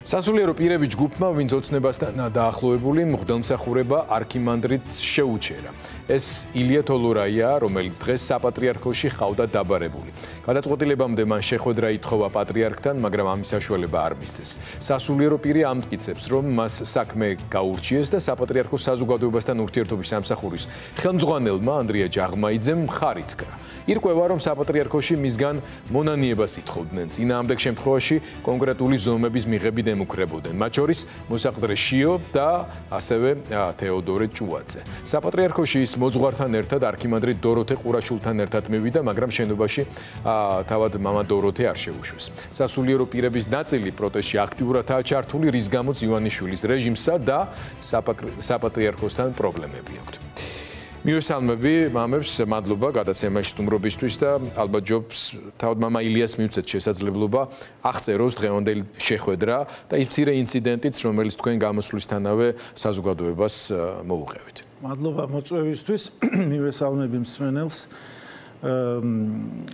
სასულიერო პირების ჯგუფმა, ვინც ოცნებასთან დაახლოებული, მღვდელმსახურება არქიმანდრიტს შეუჩერა. ეს ილია თოლურაია, რომელიც დღეს საპატრიარქოში ჰყავდა დაბარებული. გადაწყვეტილებამდე მან შეხვედრა ითხოვა პატრიარქთან, მაგრამ ამის საშუალება არ მისცეს. სასულიერო პირი ამტკიცებს, რომ მას საქმე გაურჩიეს და საპატრიარქოს საზოგადოებასთან ურთიერთობის სამსახურის ხელმძღვანელმა ანდრია ჯაღმაიძემ მხარიც კრა. ირკვევა, რომ საპატრიარქოში მისგან მონანიებას ითხოვდნენ. წინააღმდეგ შემთხვევაში კონკრეტული ზომების მიღებით ემუქრებოდნენ. მათ შორის მოსაყდრე შიო და ასევე თეოდორე ჭუაძე. საპატრიარქოში ის მოძღვართან ერთად არქიმანდრიტ დოროთე ყურაშვილთან ერთად მივიდა, მაგრამ შენობაში თავად მამა დოროთე არ შეუშვეს. სასულიერო პირების ნაწილი პროტესტში აქტიურადაა ჩართული, რის გამოც ივანიშვილის რეჟიმსა და საპატრიარქოსთან პრობლემები აქვთ. მივესალმები მამებს, მადლობა გადაცემაში სტუმრობისთვის და ალბათ ჯობს თავად მამა ილიას მივცეთ შესაძლებლობა აღწეროს დღევანდელი შეხვედრა და ის მცირე ინციდენტიც, რომელიც თქვენ გამოსვლისთანავე საზოგადოებას მოუღევით. მადლობა მოწვევისთვის, მივესალმები მსმენელს.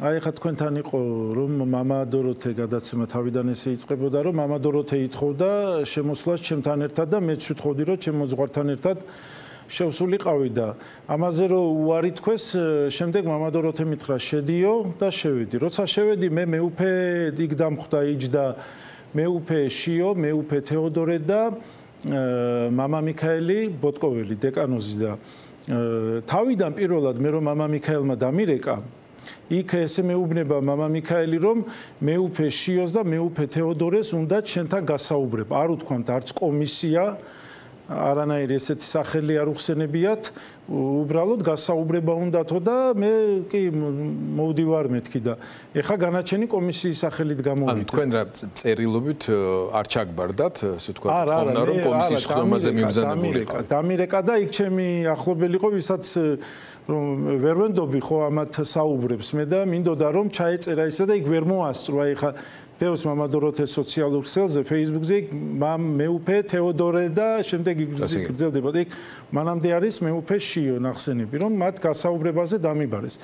აი ხა თქვენთან იყო რომ მამა დოროთე გადაცემა თავიდან ესე იწყებოდა, რომ მამა დოროთე ითხოვდა შემოსვლას ჩემთან ერთად და მეც ვთხოვდი, რომ ჩემ მოძღვართან ერთად შევსულიყავი და ამაზე რომ უარი თქვეს, შემდეგ მამა დოროთე მითხრა შედიო და შევედი. როცა შევედი, მე მეუფე იქ დამხვდა იჯდა მეუფე შიო, მეუფე თეოდორე და მამა მიქაელი ბოტკოველი დეკანოზი და თავიდან პირველად მე რომ მამა მიქაელმა დამირეკა, იქ ესე მეუბნება მამა მიქაელი, რომ მეუფე შიოს და მეუფე თეოდორეს უნდა შენთან გასაუბრება. არ უთქვამთ არც კომისია, არანაირი ესეთი სახელი არ უხსენებიათ, უბრალოდ გასაუბრება უნდათო და მე კი მოვდივარ მეთქი და ეხა განაჩენი კომისიის სახელით გამოვიდა. ანუ თქვენ რა წერილობით არ ჩაგბარდათ, ასე თქვა, ხომნა რომ კომისიის ხდომაზე მიბრძანებული იყო. დამირეკა და იქ ჩემი ახლობელი იყო, ვისაც რომ ვერ ვენდობი ხო ამათ საუბრებს მე და მინდოდა რომ ჩაეწერა ისა და იქ ვერ მოასწრო. ეხა დევს მამა დოროთე სოციალურ ქსელზე, Facebook-ზე მეუფე თეოდორე და შემდეგ იგრძელდება და იქ მანამდე არის მეუფე შიო ნახსენები, რომ მათ გასაუბრებაზე დამიბარეს.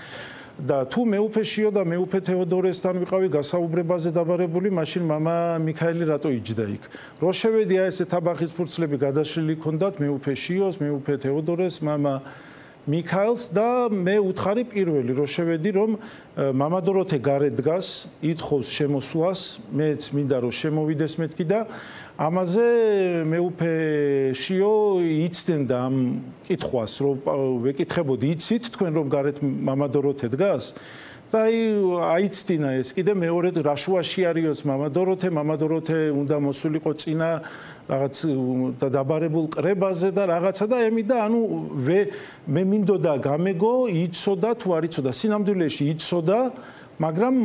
და თუ მეუფე შიო და მეუფე თეოდორესთან ვიყავი გასაუბრებაზე დაბარებული, მაშინ მამა მიქაელი რატო იჯდა იქ? რო შევედი აი ესე თაბახის ფურცლები გადაშლილი ჰქონდათ მეუფე შიოს, მეუფე თეოდორეს, მამა მიქაელს და მე უთხარი პირველი რო შევედი, რომ მამა დოროთე გარეთ დგას, ითხოვს შემოსვლას, მეც მინდა რომ შემოვიდეს მეთქი და ამაზე მეუფე შიო იცდენდა ამ კითხვას, რომ ვეკითხებოდი, იცით თქვენ რომ გარეთ მამა დოროთე დგას? და აიცდინა ეს კიდე მეორე რა შუაში არიოს მამა დოროთე უნდა მოსულიყო წინა რაღაც და დაბარებულ კრებაზე და რაღაცა და ემიდა, ანუ მე მინდოდა გამეგო, იცოდა თუ არ იცოდა, სინამდვილეში იცოდა, მაგრამ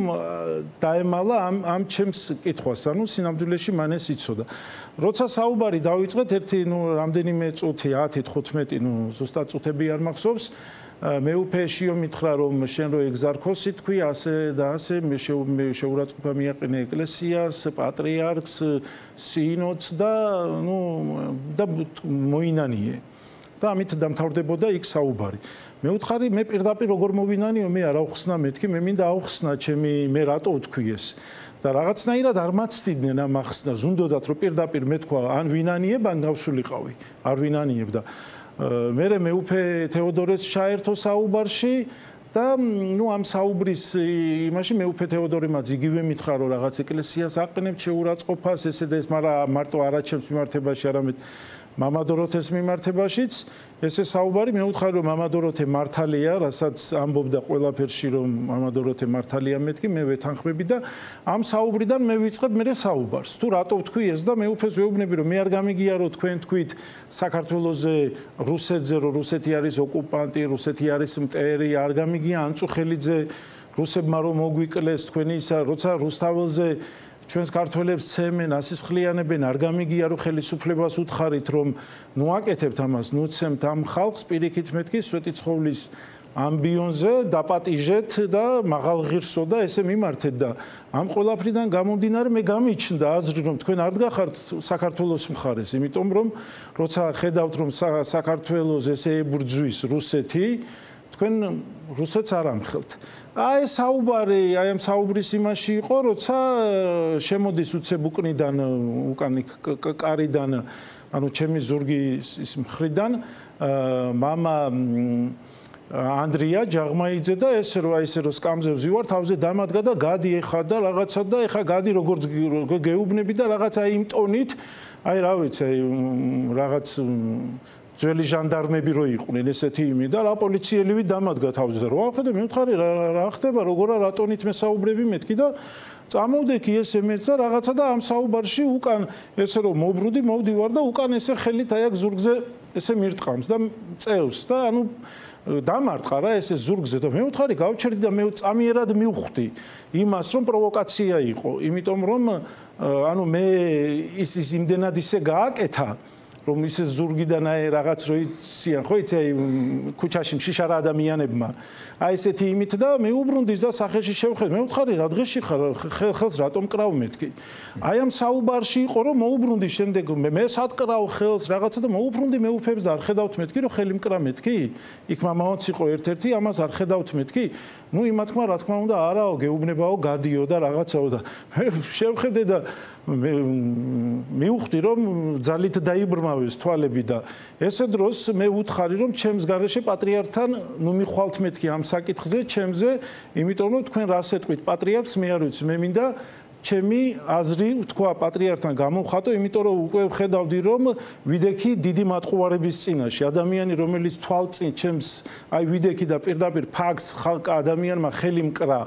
დაემალა ამ ჩემს კითხვას, ანუ სინამდვილეში მან ეს იცოდა. როცა საუბარი დავიწყეთ, ერთი რამდენიმე წუთი 10-15, ზუსტად წუთები არ მახსოვს, მეუფე შიო მითხრა რომ შენ რო ეგზარქოსი თქვი ასე და ასე, მე შეურაცხყოფა მიაყენე ეკლესიას, პატრიარქს, სინოდს და და მოინანიე. და ამით დამთავრდებოდა იქ საუბარი. მე უთხარი, მე პირდაპირ როგორ მოვინანიო, მე არ ავხსნა მეთქი, მე მინდა ავხსნა ჩემი, მე რატო ვთქვი ეს. და რაღაცნაირად არ მაცდიდნენ ამ ახსნას, უნდათ რომ პირდაპირ მეთქვა, ან ვინანიებ, ან გავსულიყავი, არ ვინანიებ და მერე მეუფე თეოდორეს ჩაერთო საუბარში და ამ საუბრის იმაში მეუფე თეოდორე მას იგივე მითხრა რომ რაღაც ეკლესიას აყენებ შეურაცხყოფას ესე და ეს, მაგრამ მარტო არა ჩემს მიმართებაში, არამედ მამა დოროთეს მიმართებაშიც ესე საუბარი. მე ვუთხარი რომ მამა დოროთე მართალია, რასაც ამბობდა ყველაფერში რომ მამა დოროთე მართალია მეთქი, მე ვეთანხმები და ამ საუბრიდან მე ვიწყებ მე საუბარს. თუ რატო ვთქვი ეს და მეუფეს ვეუბნები რომ მე არ გამიგია რომ თქვენ თქვით საქართველოზე, რუსეთზე, რომ რუსეთი არის ოკუპანტი, რუსეთი არის მტერი, არ გამიგია ანწუხელიძე რუსებმა რომ მოგვიკლეს თქვენი ისა, როცა რუსთაველზე ჩვენს ქართველებს ცემენ, ასისხლიანებენ, არ გამიგია რომ ხელისუფლებას უთხარით რომ აკეთებთ ამას, ცემთ ამ ხალხს, პირიქით მეთქი სვეტიცხოვლის ამბიონზე დაპატიჟეთ და მაღალ ღირსო და ესე მიმართეთ და ამ ყველაფრიდან გამომდინარე მე გამიჩნდა აზრი რომ თქვენ არ დგახართ საქართველოს მხარეს, იმიტომ რომ როცა ხედავთ რომ საქართველოს ესე ებრძვის რუსეთი, თქვენ რუსეთს არ ამხელთ. აი საუბარი, აი ამ საუბრის იმაში იყო, როცა შემოდის უცებ უკნიდან, უკან კარიდან, ანუ ჩემი ზურგის მხრიდან მამა ანდრია ჯაღმაიძე და ეს რო სკამზე ვზივარ, თავზე დამადგა და გადი ეხა და რაღაცა და ეხა გადი როგორც გეუბნები და რაღაცა იმ ტონით, აი რა ვიცი, რაღაც ძველი ჟანდარმები რო იყვნენ ესეთი იმი და რა პოლიციელივი დამადგა თავზე და რო ახედე მივთხარი რა ხდება, როგორ რა ტონით მესაუბრები მეთქი და წამოვდექი ესე მეც და რაღაცა და ამ საუბარში უკან ესე რომ მოbrunდი მოვდივარ და უკან ესე ხელით აი აქ ზურგზე ესე მირტყამს და წევს და ანუ დამარტყა რა ესე ზურგზე და მე ვთხარი გავჩერდი და მე წამიერად მივხვდი იმას რომ პროვოკაცია იყო იმიტომ რომ ანუ მე ის იმდენად ისე გააკეთა რომ ისე ზურგიდან აი რაღაც რო იციან ხო იცი აი ქუჩაში მშიშარა ადამიანებმა აი ესეთი იმით და მე უბრუნდის და სახეში შევხედე მე ვთხარი რა დღეში ხარ ხელს რატომ კრავ მეთქი აი ამ საუბარში იყო რომ მოუბრუნდი შემდეგ მე სატკრავ ხელს რაღაცა და მოუბრუნდი მეუფებს და არ ხედავთ მეთქი რომ ხელი მკრა მეთქი იქ მამაოც იყო ერთ-ერთი ამას არ ხედავთ მეთქი ნუ იმათ თქმა რა თქმა უნდა არაო გეუბნებაო გადიო და რაღაცაო და მე შევხედე და მივხვდი რომ ძალით დაიბრმავეს თვალები და ესე დროს მე ვუთხარი რომ ჩემს გარეშე პატრიარქთან ნუ მიხვალთ მეთქი ამ საკითხზე ჩემზე იმიტომ რომ თქვენ რას ეტყვით პატრიარქს მე არ ვიცი მე მინდა ჩემი აზრი ვთქვა პატრიარქთან გამოვხატო იმიტომ რომ უკვე ვხედავდი რომ ვიდექი დიდი მატყუარების წინაშე ადამიანი რომელიც თვალწინ ჩემს აი ვიდექი და პირდაპირ ფაქტს ხალხ ადამიანმა ხელი მკრა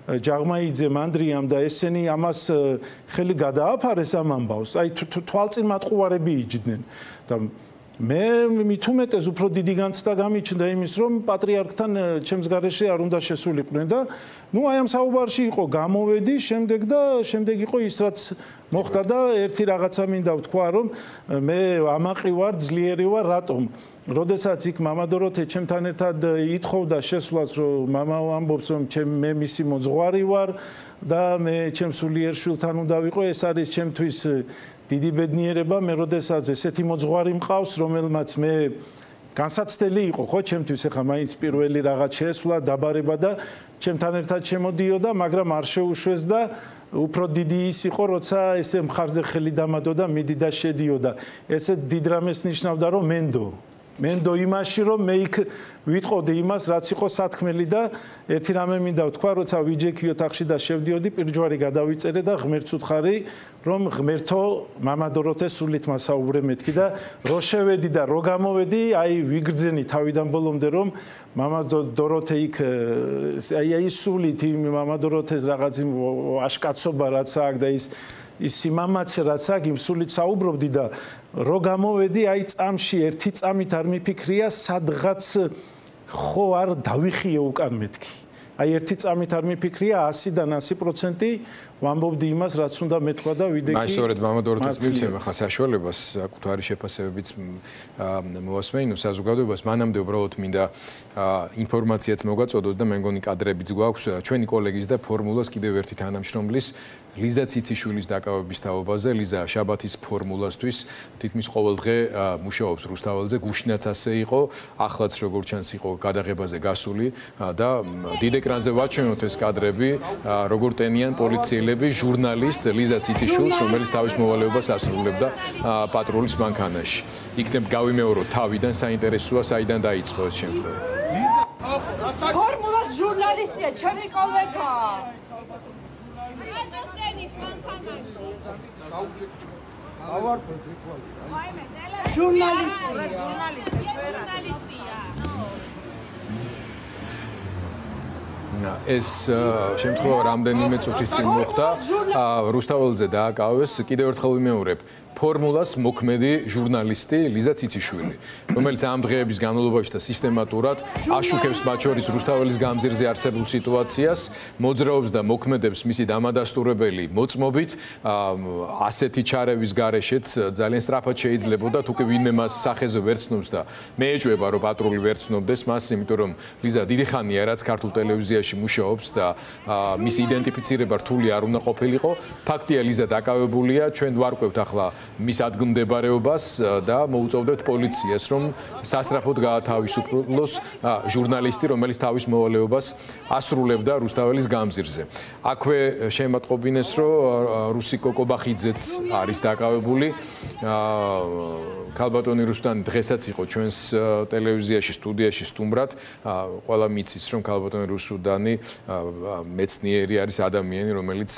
ჯაღმაიძემ ანდრიამ და ესენი ამას ხელი გადააფარეს ამ ამბავს აი თვალწინ მატყუარები იჯდნენ და მე მით უმეტეს უფრო დიდი განცდა გამიჩნდა იმის რომ პატრიარქთან ჩემს გარეშე არ უნდა შესულიყვნენ და ნუ აი ამ საუბარში იყო გამოვედი შემდეგ და შემდეგ იყო ის რაც მოხდა და ერთი რაღაცა მინდა ვთქვა რომ მე ამაყი ვარ ძლიერი ვარ რატომ როდესაც იქ მამა დოროთე ჩემთან ერთად ითხოვდა შესვლას რომ მამაო ამბობს რომ მე მისი მოძღვარი ვარ და მე ჩემ სულიერ შვილთან უნდა ვიყო ეს არის ჩემთვის დიდი ბედნიერება მე როდესაც ესეთი მოძღვარი მყავს რომელმაც მე განსაცდელი იყო ხო ჩემთვის ახლა მაინც პირველი რაღაც შესვლა დაბარება და ჩემთან ერთად შემოდიოდა მაგრამ არ შეუშვეს და უფრო დიდი ის იყო როცა ესე მხარზე ხელი დამადო და მიდი და შედიოდა ესე დიდ რამეს ნიშნავდა რომ მენდო იმაში რომ მე იქ ვიტყოდი იმას რაც იყო სათქმელი და ერთი რამე მინდა ვთქვა როცა ვიჯექი ოთახში და შევდიოდი პირჯვარი გადავიწერე და ღმერთს ვთხარი რომ ღმერთო მამა დოროთეს სულით მასაუბრე მეთქი და რო შევედი და რო გამოვედი აი ვიგრძენი თავიდან ბოლომდე რომ მამა დოროთე იქ აი სულით იმ მამა დოროთეს რაღაც იმ აშკაცობა რაც აქვს და ის იმამაცე რაც აქ იმ სულით საუბრობდი და რო გამოვედი აი წამში ერთი წამით არ მიფიქრია სადღაც ხო არ დავიხიე უკან მეთქი აი ერთი წამით არ მიფიქრია 100-დან 100% ვამბობდი იმას რაც უნდა მეთქვა და ვიდექი აი სწორედ მამა დოროთეს მივცემ ახლა საშუალებას საკუთარი შეფასებებიც მოვასმენინო საზოგადოებას მანამდე უბრალოდ მინდა ინფორმაციაც მოგაწოდოთ და მე მგონი კადრებიც გვაქვს ჩვენი კოლეგის და ფორმულას კიდევ ერთი თანამშრომლის ლიზა ციციშვილის დაკავების თაობაზე ლიზა შაბათის ფორმულასთვის თითქმის ყოველდღე მუშაობს რუსთაველზე გუშინაც ასე იყო ახლაც როგორც ჩანს იყო გადაღებაზე გასული და დიდ ეკრანზე ვაჩვენოთ ეს კადრები როგორ ტენიან პოლიციელები ჟურნალისტ ლიზა ციციშვილს რომელიც თავის მოვალეობას ასრულებდა პატრულის მანქანაში იქნებ გავიმეორო თავიდან საინტერესოა საიდან დაიწყო ეს შემთხვევა ლიზა ფორმულას ჟურნალისტია ჩემი კოლეგა ეს შემთხვევა რამდენიმე წუთის წინ მოხდა რუსთაველზე დააკავეს კიდევ ერთხელ ვიმეორებ ფორმულას მოქმედი ჟურნალისტი ლიზა ციციშვილი, რომელიც ამ დღეების განმავლობაში და სისტემატურად აშუქებს მათ შორის რუსთაველის გამზირზე არსებულ სიტუაციას, მოძრაობს და მოქმედებს მისი დამადასტურებელი მოწმობით, ასეთი ჩარევის გარეშეც ძალიან სწრაფად შეიძლებოდა თუ კი ვინმე მას სახეზე ვერ ცნობს და მე ეჭვება რომ პატრული ვერ ცნობდეს მას, იმიტომ რომ ლიზა დიდი ხანია რაც ქართულ ტელევიზიაში ეკლესიაში მუშაობს და მისი იდენტიფიცირება რთული არ უნდა ყოფილიყო. ფაქტია ლიზა დაკავებულია, ჩვენ ვარკვევთ ახლა მის ადგილმდებარეობას და მოუწევდებთ პოლიციას, რომ სასწრაფოდ გაათავისუფლოს ჟურნალისტი, რომელიც თავის მოვალეობას ასრულებდა რუსთაველის გამზირზე. აქვე შემატყობინეს, რომ რუსიკო კობახიძეც არის დაკავებული. ქალბატონი რუსტანი დღესაც იყო ჩვენს ტელევიზიაში, სტუდიაში სტუმრად. ყველა მიცის, რომ ქალბატონი რუსუდანი მეცნიერი არის ადამიანი, რომელიც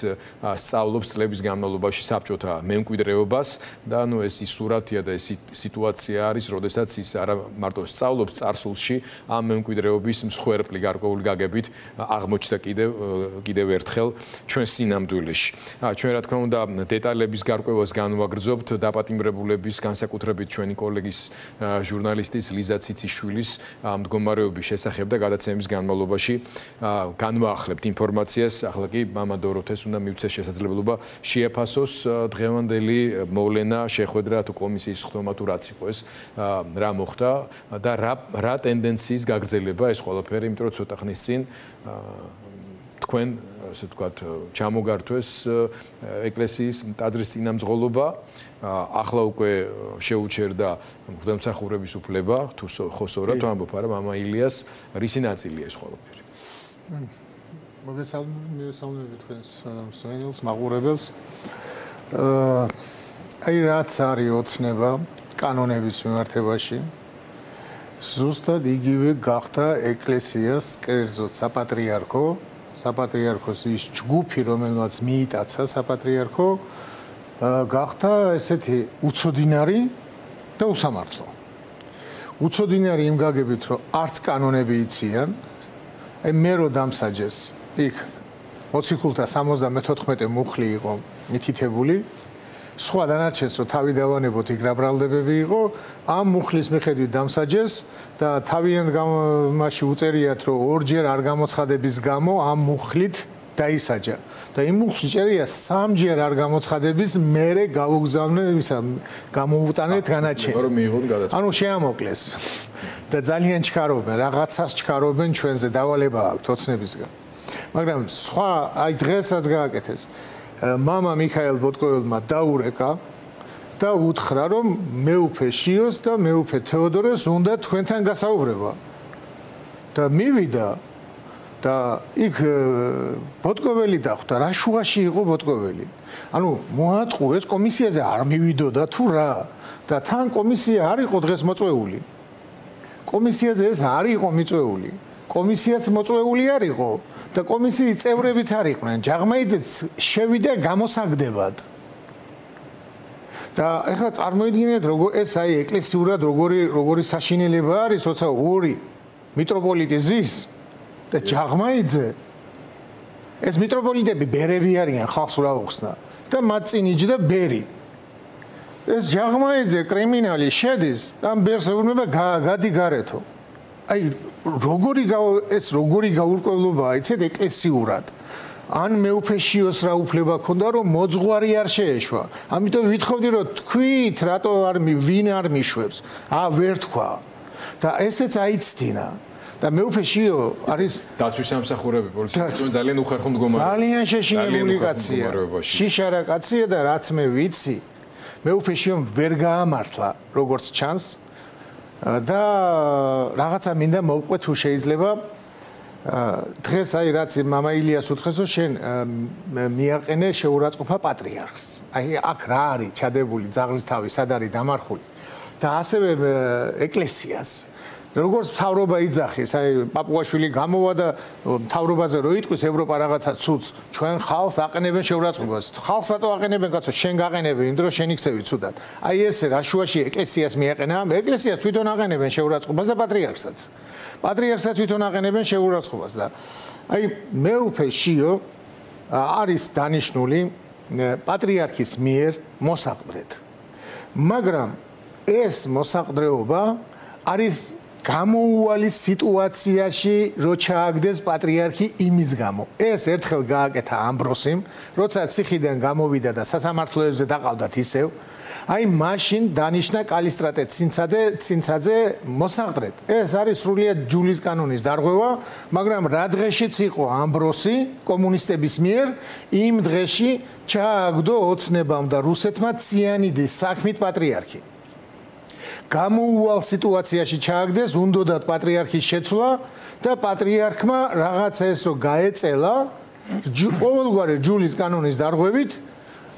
სწავლობს წლების განმავლობაში საბჭოთა მემკვიდრეობას და ეს ის სურათია და ეს სიტუაცია არის, როდესაც ის არა მარტო სწავლობს წარსულში ამ მემკვიდრეობის მსხვერპლი გარკვეული გაგებით აღმოჩნდა კიდევ ერთხელ ჩვენ სინამდვილეში. ჩვენ რა თქმა უნდა დეტალების გარკვევას განვაგრძობთ დაპატიმრებულების განსაკუთრებით ჩვენი კოლეგის ჟურნალისტის ლიზა ციციშვილის მდგომარეობის შესახებ და გადაცემის განმავლობაში განვაახლებთ ინფორმაციას. ახლა კი მამა დოროთეს უნდა მივცეს შესაძლებლობა შეაფასოს დღევანდელი მოვლენა, შეხვედრა თუ კომისიის ხდომა თუ რაც იყო ეს რა მოხდა და რა ტენდენციის გაგრძელება ეს ყველაფერი, იმიტომ რომ ცოტა ხნის წინ თქვენ ასე ვთქვათ ჩამოგართვეს ეკლესიის ტაძრის წინამძღოლობა, ახლა უკვე შეუჩერდა მღვდელმსახურების უფლება, თუ ხოსორა თუ ამბობ არა მამა ილიას, რისი ნაწილია ეს ყველაფერი? მოგესალმებით თქვენს მსმენელს, მაყურებელს. აი რაც არის ოცნება კანონების მიმართებაში, ზუსტად იგივე გახდა ეკლესიას, კერძოდ საპატრიარქოს ის ჯგუფი, რომელმაც მიიტაცა საპატრიარქო, გახდა ესეთი უცოდინარი და უსამართლო. უცოდინარი იმ გაგებით, რომ არც კანონები იციან, აი მე რო დამსაჯეს, იქ მოციქულთა 74 მუხლი იყო მითითებული, სხვა დანარჩენს რომ თავი დავანებოთ იქ რა ბრალდებები იყო, ამ მუხლის მიხედვით დამსაჯეს და თავიანთ გამაში უწერიათ რომ ორჯერ არ გამოცხადების გამო ამ მუხლით დაისაჯა და იმ მუხლში წერია 3ჯერ არ გამოცხადების მერე გაუგზავნე ისა გამოუტანეთ განაჩენი. ანუ შეამოკლეს და ძალიან ჩქარობენ, რაღაცას ჩქარობენ ჩვენზე, დავალება აქვს ოცნებისგან. მაგრამ სხვა აი დღესაც გააკეთეს. მამა მიქაელ ბოტკოველმა დაურეკა და უთხრა, რომ მეუფე შიოს და მეუფე თეოდორეს უნდა თქვენთან გასაუბრება. და მივიდა და იქ ბოტკოველი დახვდა, რა შუაში იყო ბოტკოველი. ანუ მოატყუეს კომისიაზე არ მივიდოდა თუ რა და თან კომისია არ იყო დღეს მოწვეული. კომისიაზე ეს არ იყო მიწვეული. კომისიაც მოწვეული არ იყო და კომისიის წევრებიც არ იყვნენ. ჯაღმაიძეც შევიდა გამოსაგდებად. და ეხლა წარმოიდგინეთ, როგორ ეს აი ეკლესიურად როგორი საშინელება არის, როცა ორი მიტროპოლიტი ზის და ჯაღმაიძე ეს მიტროპოლიტები ბერები არიან, ხალხს რა უხსნა და მათ წინ იჯდა ბერი. ეს ჯაღმაიძე კრიმინალი შედის და ამ ბერს ეუბნება გადი გარეთო. აი როგორი გაურკვევლობაა, იცით, ეკლესიურად. ან მეუფეშიოს რა უფლება ქონდა, რომ მოძღვარი არ შეეშვა. ამიტომ ვითხოვდი, რომ თქვით, რატო ვინ არ მიშვებს. ვერ თქვა. და ესეც აიცდინა. და მეუფეშიო არის დაცვის სამსახურები პოლიცია ძალიან უხერხო მდგომარეობა. ძალიან შეშინებული კაცია. შიშარა კაცია და რაც მე ვიცი, მეუფეშიომ ვერ გაამართლა, როგორც ჩანს. და რაღაცა მინდა მოვყვე თუ შეიძლება დღეს აი რაც მამა ილიას უთხრეს რომ შენ მიაყენე შეურაცხყოფა პატრიარქს. აი აქ რა არის ჩადებული ძაღლის თავი, სად არის დამარხული და ასევე ეკლესიას. როგორც მთავრობა იძახის, აი პაპუაშვილი გამოვა და მთავრობაზე რო იტყვის ევროპა რაღაცა ცუდს, ჩვენ ხალხს აყენებენ შეურაცხყოფას. ხალხს რატო აყენებენ კაცო? შენ გაყენები, იმ დროს შენ იქცევი ცუდად. აი ესე რა შუაში ეკლესიას მიაყენა, ეკლესიას თვითონ აყენებენ შეურაცხყოფას და პატრიარქსაც. პატრიარქსაც თვითონ აყენებენ შეურაცხყოფას და აი მეუფე შიო არის დანიშნული პატრიარქის მიერ მოსაყდრედ. მაგრამ ეს მოსაყდრეობა არის გამოუვალის სიტუაციაში რო ჩააგდეს პატრიარქი იმის გამო. ეს ერთხელ გააკეთა ამბროსიმ, როცა ციხიდან გამოვიდა და სასამართლოებზე დაყავდათ ისევ. აი მაშინ დანიშნა კალისტრატე ცინცაძე მოსაღდრედ. ეს არის სრულიად ჯულის კანონის დარღვევა, მაგრამ რა დღეშიც იყო ამბროსი კომუნისტების მიერ, იმ დღეში ჩააგდო ოცნებამ და რუსეთმა ციანიდის საქმით პატრიარქი. გამოუვალ სიტუაციაში ჩააგდეს, უნდოდათ პატრიარქის შეცვლა და პატრიარქმა რაღაცა ეს რო გაეწელა ყოველგვარი ჯულის კანონის დარღვევით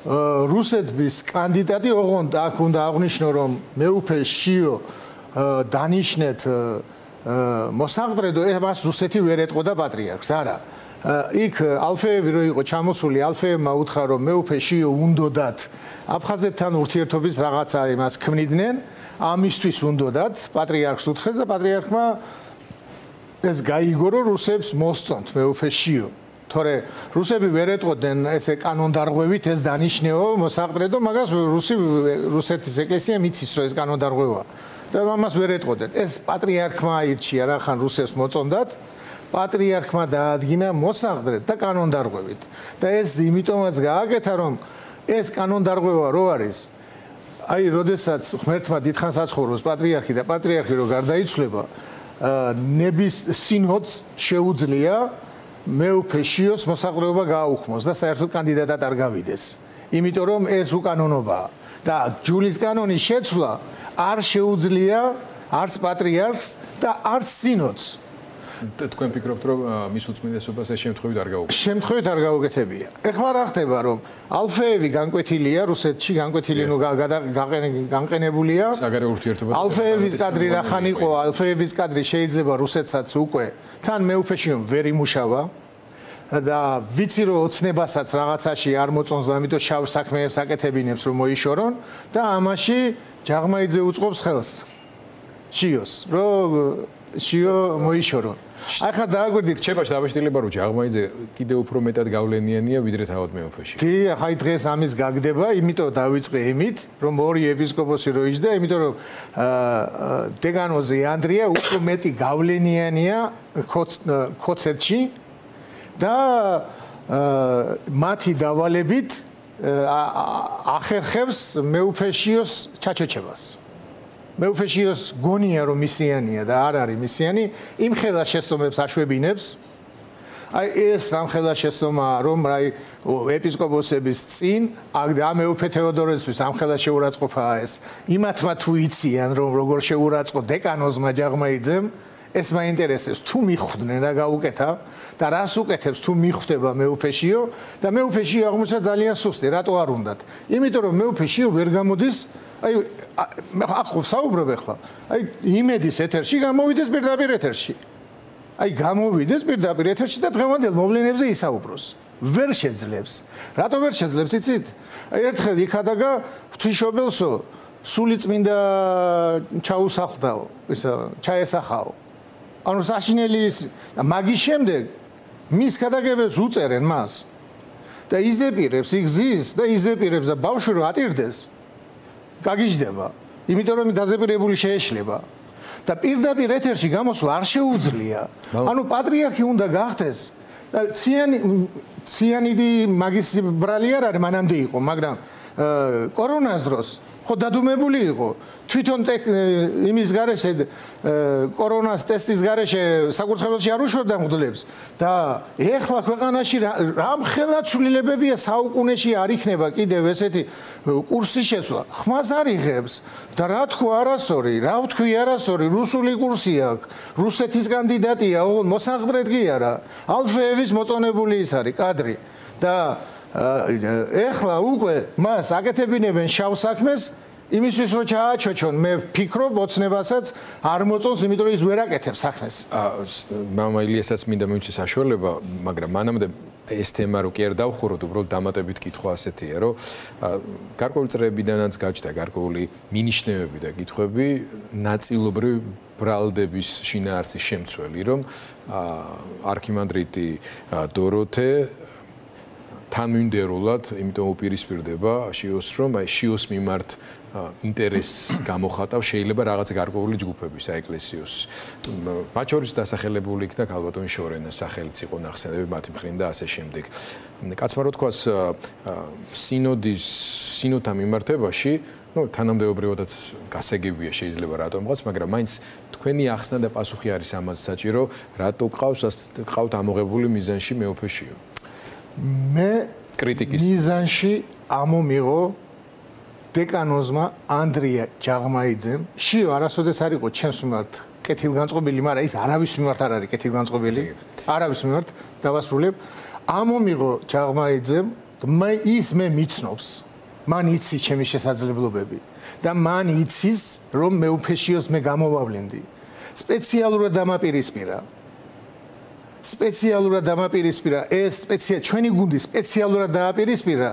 რუსეთის კანდიდატი ოღონდ აქ უნდა აღნიშნო რომ მეუფე შიო დანიშნეთ მოსაღდრედო მას რუსეთი ვერ ეტყოდა პატრიარქს არა იქ ალფეევი რო იყო ჩამოსული ალფეევმა უთხრა რომ მეუფე შიო უნდოდათ აფხაზეთთან ურთიერთობის რაღაცა იმას ქმნიდნენ ამისთვის უნდოდათ პატრიარქს უთხრეს და პატრიარქმა ეს გაიგო რომ რუსებს მოსწონთ მეუფე შიო თორე რუსები ვერ ეტყოდნენ ესე კანონდარღვევით ეს დანიშნეო მოსაღდრედო მაგას რუსეთის ეკლესია მიცის რომ ეს კანონდარღვევა და ამას ვერ ეტყოდნენ ეს პატრიარქმა აირჩია რახან რუსებს მოწონდათ პატრიარქმა დაადგინა მოსაღდრედ და კანონდარღვევით და ეს იმიტომაც გააკეთა რომ ეს კანონდარღვევა რო არის აი როდესაც ღმერთმა დიდხანს აცხოვროს პატრიარქი და პატრიარქი რო გარდაიცვლება ნების სინოდს შეუძლია მეუფე შიოს მოსაყრეობა გააუქმოს და საერთოდ კანდიდატად არ გავიდეს. იმიტომ რომ ეს უკანონობაა და ჯულის კანონის შეცვლა არ შეუძლია არც პატრიარქს და არც სინოდს. თქვენ ფიქრობთ რომ მის უწმინდესობას ეს შემთხვევით არ გაუკეთებია? შემთხვევით არ გაუკეთებია. ეხლა რა ხდება რომ ალფეევი განკვეთილია რუსეთში განკვეთილი ნუ განყენებულია. საგარეო ურთიერთობები. ალფეევის კადრი რახან იყო ალფეევის კადრი შეიძლება რუსეთსაც უკვე თან მეუფეში ვერ იმუშავა და ვიცი რომ ოცნებასაც რაღაცაში არ მოწონს და ამიტომ შავ საქმეებს აკეთებინებს რომ მოიშორონ და ამაში ჯაღმაიძე უწყობს ხელს შიოს რომ შიო მოიშორონ ახლა დააგვირდით რჩება დაბაშტილება რომ ჯაღმაიძე კიდევ უფრო მეტად გავლენიანია ვიდრე თავად მეუფეში. დიახ, აი დღეს ამის გაგდება, იმიტომ დავიწყე იმით, რომ ორი ეპისკოპოსი რო იჯდა, იმიტომ რომ დეგანოზე ანდრია უფრო მეტი გავლენიანია ხოცეთში და მათი დავალებით ახერხებს მეუფეშიოს ჩაჩეჩებას. მეუფეშიოს გონია რომ მისიანია და არ არის მისიანი, იმ ხელა შეცდომებს აშვებინებს. აი ეს სამხელა შეცდომა რომ აი ეპისკოპოსების წინ ამ მეუფე თეოდორესთვის ამხელა შეურაცხყოფაა ეს. იმათმა თუ იციან რომ როგორ შეურაცხო დეკანოზმა ჯაღმაიძემ, ეს მაინტერესებს თუ მიხვდნენ რა გაუკეთა და რას უკეთებს თუ მიხვდება მეუფეშიო და მეუფეშიო აღმოჩნდა ძალიან სუსტი, რატო არ უნდათ? იმიტომ რომ მეუფეშიო ვერ გამოდის აი ახლა საუბრობ ახლა აი იმედის ეთერში გამოვიდეს პირდაპირ ეთერში აი გამოვიდეს პირდაპირ ეთერში და დღევანდელ მოვლენებზე ისაუბროს ვერ შეძლებს რატო ვერ შეძლებს იცით აი ერთხელ იქადაგა ღვთისმშობელსო სულიწმინდა ჩაუსახლდაო ისა ჩაესახაო ანუ საშინელი მაგის შემდეგ მის ქადაგებებს უწერენ მას და იზეპირებს იგზის და იზეპირებს და ბავშვი რო ატირდეს გაგიჟდება, იმიტომ რომ დაზეპირებული შეეშლება და პირდაპირ ეთერში გამოსვლა არ შეუძლია. ანუ პატრიარქი უნდა გახდეს და ციანიდი მაგის ბრალი არ არის მანამდე იყო, მაგრამ კორონას დროს ხო დადუმებული იყო. თვითონ იმის გარეშე კორონას ტესტის გარეშე საკურთხეველში არ უშვებდა მღვდლებს და ეხლა ქვეყანაში რამხელა ცვლილებებია საუკუნეში არ იქნება კიდევ ესეთი კურსის შესვლა. ხმას არ იღებს და რა თქვა არასწორი, რა ვთქვი არასწორი, რუსული კურსი აქვს, რუსეთის კანდიდატია, ოღონდ მოსაღდრედ კი არა. ალფეევის მოწონებული ის არის კადრი და ეხლა უკვე მას აკეთებინებენ შავ საქმეს იმისთვის რომ ჩააჩოჩონ მე ვფიქრობ ოცნებასაც არ მოწონს იმიტომ რომ ის ვერ აკეთებს საქმეს მამა ილიასაც მინდა მივცეს საშუალება მაგრამ მანამდე ეს თემა რო კი არ დავხუროთ უბრალოდ დამატებით კითხვა ასეთია რომ გარკვეული წრეებიდანაც გაჩნდა გარკვეული მინიშნებები და კითხვები ნაწილობრივ ბრალდების შინაარსის შემცველი რომ არქიმანდრიტი დოროთე თანმიმდევრულად, იმიტომ უპირისპირდება შიოს, რომ აი შიოს მიმართ ინტერესს გამოხატავს შეიძლება რაღაც გარკვეული ჯგუფები საეკლესიოს. მათ შორის დასახელებული იქნა ქალბატონი შორენას სახელიც იყო ნახსენები მათი მხრიდან და ასე შემდეგ. კაცმა რო თქვას სინოდთან მიმართებაში, თანამდებობრივადაც გასაგებია შეიძლება რატომღაც, მაგრამ მაინც თქვენი ახსნა და პასუხი არის ამაზე საჭირო, რატო გყავთ ამოღებული მიზანში მეუფეშიო. მე კრიტიკის მიზანში ამომიღო დეკანოზმა ანდრია ჯაღმაიძემ. შიო არასოდეს არ იყო ჩემს მიმართ კეთილგანწყობილი, მაგრამ ის არავის მიმართ არ არის კეთილგანწყობილი. არავის მიმართ დავასრულებ. ამომიღო ჯაღმაიძემ, ის მე მიცნობს. მან იცის ჩემი შესაძლებლობები და მან იცის, რომ მეუფეშიოს მე გამოვავლენდი. სპეციალურად დამაპირისპირა ეს ჩვენი გუნდი სპეციალურად დააპირისპირა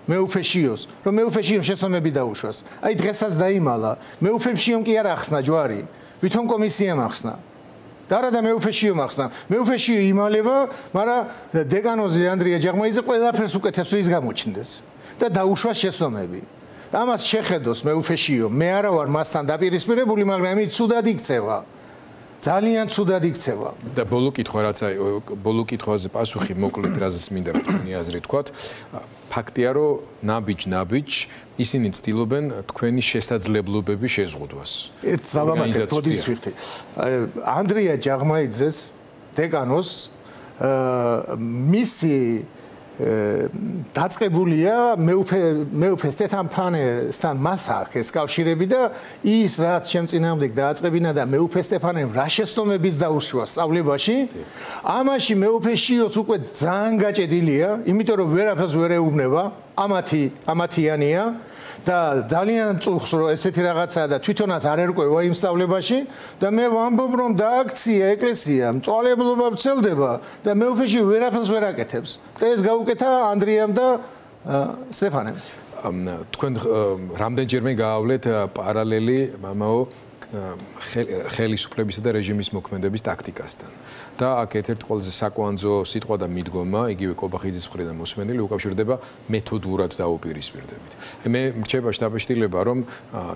მეუფეშიოს, რომ მეუფეშიომ შეცდომები დაუშვას. აი დღესაც დაიმალა. მეუფეშიომ კი არ ახსნა ჯვარი, ვითომ კომისიამ ახსნა. და რა და მეუფეშიომ ახსნა. მეუფეშიო იმალება, მაგრამ დეკანოზი ანდრია ჯაღმაიძე ყველაფერს უკეთებს, რომ ის გამოჩნდეს და დაუშვას შეცდომები. ამას შეხედოს მეუფეშიო, მე არა ვარ მასთან დაპირისპირებული, მაგრამ ის ცუდად იქცევა. ძალიან ცუდად იქცევა. და ბოლო კითხვა რაც აი ბოლო კითხვაზე პასუხი მოკლედ რაზეც მინდა რომ თქვენი აზრი თქვათ. ფაქტია რომ ნაბიჯ ისინი ცდილობენ თქვენი შესაძლებლობების შეზღუდვას. ერთ ზავაბაკეთ ბოდის ვიხდი. ანდრია ჯაღმაიძეს დეკანოს მისი დაწყებულია მეუფე სტეფანესთან მასახეს კავშირები და ის რაც შემწინააღმდეგ დააწყებინა და მეუფე სტეფანემ რა შეცდომების დაუშვა სწავლებაში, ამაში მეუფეშიოც უკვე ძალიან გაჭედილია, იმიტომ რომ ვერაფერს ვერ ეუბნება, ამათიანია და ძალიან წუხს რომ ესეთი რაღაცაა და თვითონაც არ ერკვევა იმ სწავლებაში და მე ვამბობ რომ დააქცია ეკლესია, მწვალებლობა ვრცელდება და მეუფეშიო ვერაფერს ვერ აკეთებს. და ეს გაუკეთა ანდრიამ და სტეფანემ. თქვენ რამდენჯერმე გაავლეთ პარალელი მამაო ხელისუფლებისა და რეჟიმის მოქმედების ტაქტიკასთან. და აქ ერთ-ერთი ყველაზე საკვანძო სიტყვა და მიდგომა, იგივე კობახიძის მხრიდან მოსმენილი უკავშირდება მეთოდურად დაუპირისპირდებით. მე მრჩება შტაბ-შტილება, რომ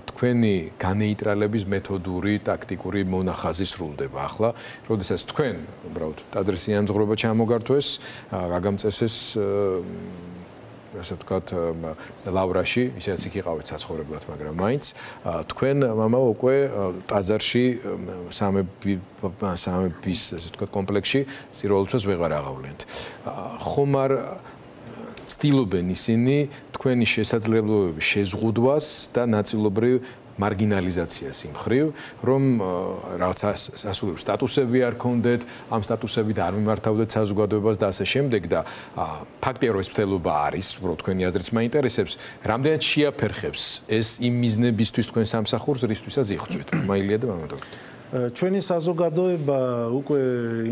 თქვენი განეიტრალების მეთოდური, ტაქტიკური მონახაზი სრულდება ახლა, როდესაც თქვენ უბრალოდ ტაძრის სიამზღვრობა ჩამოგართვეს, გაგამწესეს ასე ვთქვათ, ლავრაში, ისედაც იქ იყავით საცხოვრებლად, მაგრამ მაინც თქვენ მამაო უკვე ტაძარში სამების ასე ვთქვათ კომპლექსში წირვალოცვას ვეღარ აღავლენთ. ხომ არ ცდილობენ ისინი თქვენი შესაძლებლობების შეზღუდვას და ნაწილობრივ მარგინალიზაციას იმ ხრივ, რომ რაღაცა ასული სტატუსები არ ქონდეთ, ამ სტატუსებით არ მიმართავდეთ საზოგადოებას და ასე შემდეგ და ფაქტია რომ ეს მთლობა არის, უბრალოდ თქვენი აზრიც მაინტერესებს, რამდენად შეაფერხებს ეს იმ მიზნებისთვის თქვენ სამსახურს, რისთვისაც იღწვით. მაილია და მამადოქტორ. ჩვენი საზოგადოება უკვე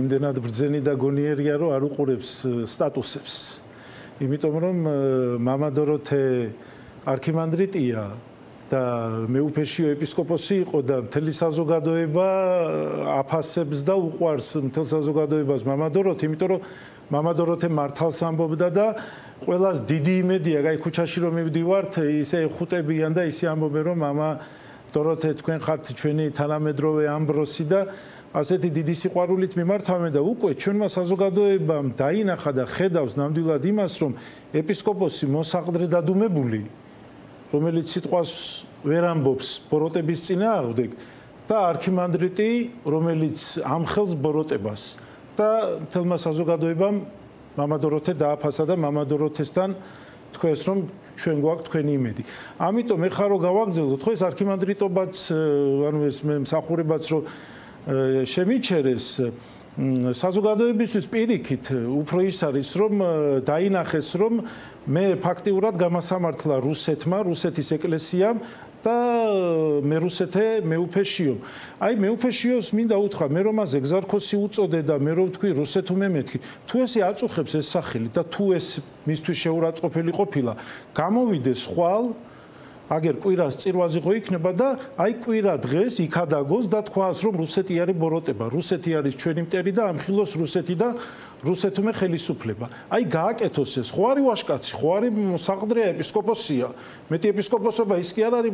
იმდენად ბრძენი და გონიერია, რომ არ უყურებს სტატუსებს. იმიტომ რომ მამადოროთე არქიმანდრიტია და მეუფეშიო ეპისკოპოსი იყო და მთელი საზოგადოება აფასებს და უყვარს მთელ საზოგადოებას მამადოროთე, იმიტომ რომ მამადოროთე მართალს ამბობდა და ყველას დიდი იმედია, აი ქუჩაში რომ მივდივართ, ისე ხუტებიან და ისე ამბობენ რომ მამა დოროთე თქვენ ხართ ჩვენი თანამედროვე ამბროსი და ასეთი დიდი სიყვარულით მიმართავენ და უკვე ჩვენმა საზოგადოებამ დაინახა და ხედავს ნამდვილად იმას, რომ ეპისკოპოსი მოსაყდრე დადუმებული რომელიც სიტყვას ვერ ამბობს ბოროტების წინააღმდეგ და არქიმანდრიტი, რომელიც ამხელს ბოროტებას და მთელმა საზოგადოებამ მამადოროთე დააფასა და მამადოროთესთან თქვენს რომ ჩვენ გვაქვს თქვენი იმედი. ამიტომ ეხლა რო გავაგზავნოთ, ხო ეს არქიმანდრიტობაც, ანუ ეს მე მსახურებაც რო შემიჩერეს საზოგადოებისთვის პირიქით უფრო ის არის რომ დაინახეს რომ მე ფაქტიურად გამასამართლა რუსეთმა, რუსეთის ეკლესიამ და მე რუსეთე მეუფეშიომ. აი მეუფეშიოს მინდა უთხრა, მე რომ აზე ეგზარქოსი უწოდე და მე რომ თქვი რუსეთუ მემეთქი, თუ ესე აწუხებს ეს სახელი და თუ ეს მისთვის შეურაცხყოფელი ყოფილა, გამოვიდეს ხვალ აგერ კვირას წირვაზე ხო იქნება და აი კვირა დღეს იქადაგოს და თქვას რომ რუსეთი არის ბოროტება, რუსეთი არის ჩვენი მტერი და ამხილოს რუსეთი და რუსეთმე ხელისუფლება. აი გააკეთოს ეს, ხო არის ვაჟკაცი, ხო არის საყდრია ეპისკოპოსია. მეტი ეპისკოპოსობა ის კი არ არის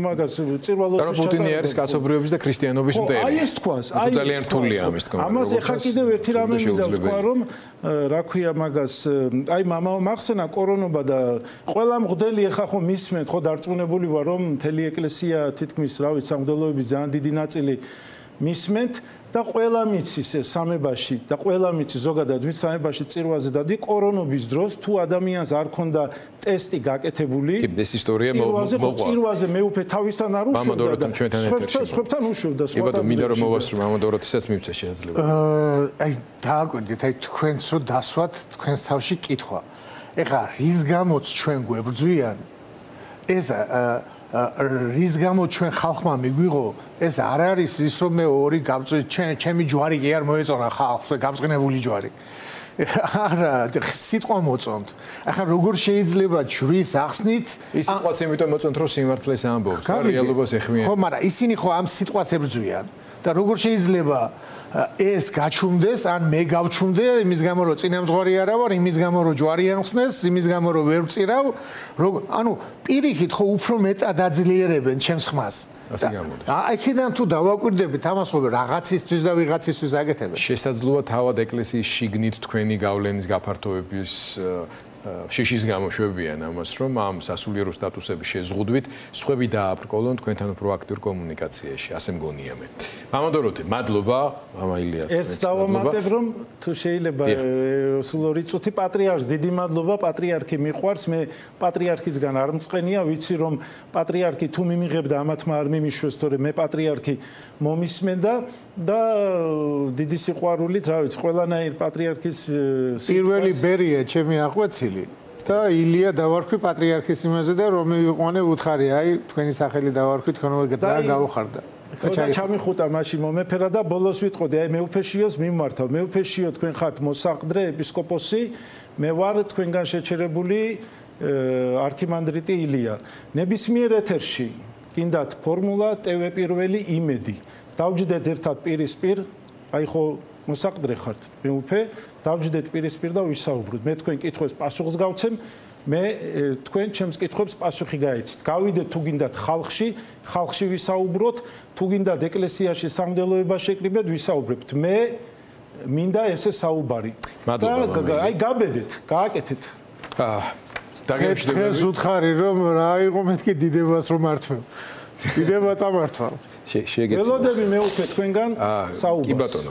მაგას წირვალოწის პუტინი არის კაცობრიობის და ქრისტიანობის მტერი. აი ეს თქვას, აი ძალიან რთულია ამის თქმა. ამას ეხა კიდევ ერთი რამე მინდა ვთქვა, რომ რა ქვია მაგას, აი მამაო მახსენა კორონობა და ყველა მღვდელი ეხა ხო მისმენთ, ხო დარწმუნებული ვარ, რომ მთელი ეკლესია თითქმის, რა ვიცი, სამღვდელოების ძალიან დიდი ნაწილი მისმენთ და ყველა მიცის ეს სამებაში და ყველა მიცის ზოგადად ვინც სამებაში წირვაზე დადი კორონობის დროს თუ ადამიანს არ ქონდა ტესტი გაკეთებული ეს ისტორია მოყვა წირვაზე მეუფე თავისთან არ უშოვდა და სხვებთან უშოვდა სხვათა მინდა რომ მოვასწრო მამადოროთისაც მივცე შეიძლება აი დააკვირდით აი თქვენს რო დასვათ თქვენს თავში კითხვა ეხლა რის გამოც ჩვენ გვებრძვიან ეს რის გამო ჩვენ ხალხმა მიგვიღო ეს არ არის ის რომ მე ორი ჩემი ჯვარი კი არ მოეწონა ხალხს გამწყნებული ჯვარი არა სიტყვა მოწონთ ახლა როგორ შეიძლება ჯვრის ახსნით ის სიტყვაც იმიტომ მოწონთ რომ სიმართლეს ამბობს რეალობას ეხმიან ხო მაგრამ ისინი ხო ამ სიტყვას ებრძვიან და როგორ შეიძლება ეს გაჩუმდეს ან მე გავჩუმდე იმის გამო რომ წინამძღვარი არა ვარ იმის გამო რომ ჯვარი ამხსნეს იმის გამო რომ ვერ ვწირავ ანუ პირიქით ხო უფრო მეტად აძლიერებენ ჩემს ხმას ასე გამოდის აქედან თუ დავაკვირდებით ამას ხო რაღაცისთვის და ვიღაცისთვის აკეთებენ შესაძლოა თავად ეკლესიის შიგნით თქვენი გავლენის გაფართოების შიშის გამოშვებიან ამას რომ ამ სასულიერო სტატუსების შეზღუდვით სხვები დააბრკოლონ თქვენთან უფრო აქტიურ კომუნიკაციაში ასე მგონია მე მამადოროთე მადლობა მამა ილია ეს დავამატებ რომ თუ შეიძლება სულ 2 წუთი პატრიარქს დიდი მადლობა პატრიარქი მიყვარს მე პატრიარქისგან არ მწყენია ვიცი რომ პატრიარქი თუ მიმიღებდა ამათმა არ მიმიშვეს თორე მე პატრიარქი მომისმენდა და დიდი სიყვარულით რა ვიცი ყველანაირ პატრიარქის პირველი ბერია ჩემი აღვეცილი და ილია დავარქვი პატრიარქის იმაზე და რომ მივიყვანე უთხარი აი თქვენი სახელი დავარქვი თქვენ ძალიან გავუხარდა და ჩამიხუტა მაშინ მომეფერა და ბოლოს ვიტყოდი აი მეუფეშიოს მიმართავ მეუფეშიო თქვენ ხართ მოსაყდრე ეპისკოპოსი მე ვარ თქვენგან შეჩერებული არქიმანდრიტი ილია ნებისმიერ ეთერში კიდათ ფორმულა ტევ პირველი იმედი დავჯდეთ ერთად პირისპირ აი ხო მოსაყდრე ხართ მეუფე დავჯდეთ პირისპირ და ვისაუბროთ მე თქვენ კითხვებს პასუხს გავცემ მე თქვენ ჩემს კითხვებს პასუხი გაეცით გავიდეთ თუ გინდათ ხალხში ვისაუბროთ თუ გინდათ ეკლესიაში სამღვდელოებას შეკრიბეთ ვისაუბრებთ მე მინდა ესე საუბარი მადლობა აი გაბედეთ გააკეთეთ დღეს უთხარი რომ რა იყო მეთქი დიდებას რომ მართვებ დიდება წამართვა შეგეცნო ველოდები მეუფე თქვენგან საუბარს